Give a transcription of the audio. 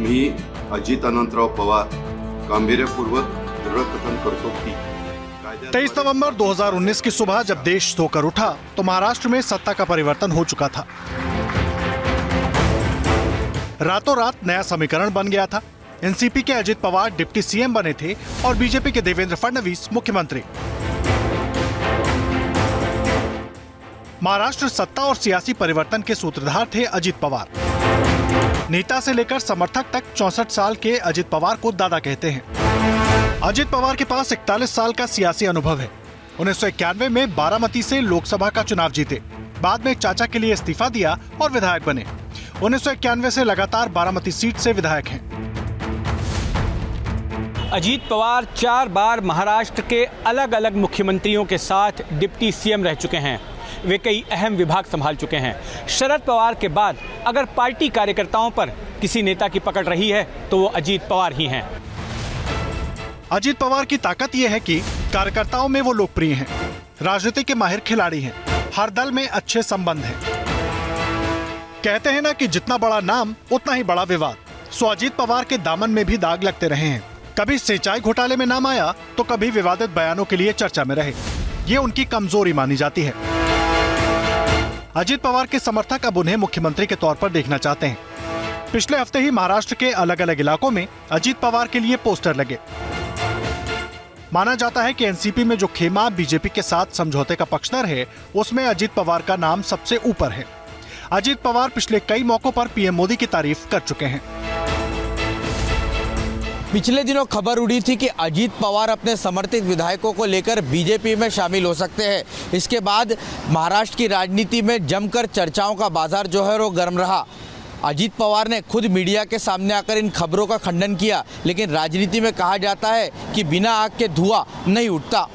मी अजित अनंतराव पवार गांभीर्यपूर्वक दृढ़कथन करतो की 23 नवंबर 2019 की सुबह जब देश सोकर उठा तो महाराष्ट्र में सत्ता का परिवर्तन हो चुका था। रातों रात नया समीकरण बन गया था। एनसीपी के अजित पवार डिप्टी सीएम बने थे और बीजेपी के देवेंद्र फडणवीस मुख्यमंत्री। महाराष्ट्र सत्ता और सियासी परिवर्तन के सूत्रधार थे अजित पवार। नेता से लेकर समर्थक तक 64 साल के अजित पवार को दादा कहते हैं। अजित पवार के पास 41 साल का सियासी अनुभव है। 1991 में बारामती से लोकसभा का चुनाव जीते, बाद में चाचा के लिए इस्तीफा दिया और विधायक बने। 1991 से लगातार बारामती सीट से विधायक हैं। अजीत पवार 4 बार महाराष्ट्र के अलग अलग मुख्यमंत्रियों के साथ डिप्टी सीएम रह चुके हैं। वे कई अहम विभाग संभाल चुके हैं। शरद पवार के बाद अगर पार्टी कार्यकर्ताओं पर किसी नेता की पकड़ रही है तो वो अजीत पवार ही हैं। अजित पवार की ताकत यह है कि कार्यकर्ताओं में वो लोकप्रिय हैं, राजनीति के माहिर खिलाड़ी हैं, हर दल में अच्छे संबंध हैं। कहते हैं ना कि जितना बड़ा नाम उतना ही बड़ा विवाद। सो अजित पवार के दामन में भी दाग लगते रहे हैं। कभी सिंचाई घोटाले में नाम आया तो कभी विवादित बयानों के लिए चर्चा में रहे। ये उनकी कमजोरी मानी जाती है। अजित पवार के समर्थक अब उन्हें मुख्यमंत्री के तौर पर देखना चाहते हैं। पिछले हफ्ते ही महाराष्ट्र के अलग अलग इलाकों में अजित पवार के लिए पोस्टर लगे। माना जाता है कि एनसीपी में जो खेमा बीजेपी के साथ समझौते का पक्षधर है, उसमें अजित पवार का नाम सबसे ऊपर है। अजित पवार पिछले कई मौकों पर पीएम मोदी की तारीफ कर चुके हैं। पिछले दिनों खबर उड़ी थी कि अजीत पवार अपने समर्थित विधायकों को लेकर बीजेपी में शामिल हो सकते हैं। इसके बाद महाराष्ट्र की राजनीति में जमकर चर्चाओं का बाजार जो है वो गर्म रहा। अजीत पवार ने खुद मीडिया के सामने आकर इन खबरों का खंडन किया, लेकिन राजनीति में कहा जाता है कि बिना आग के धुआं नहीं उठता।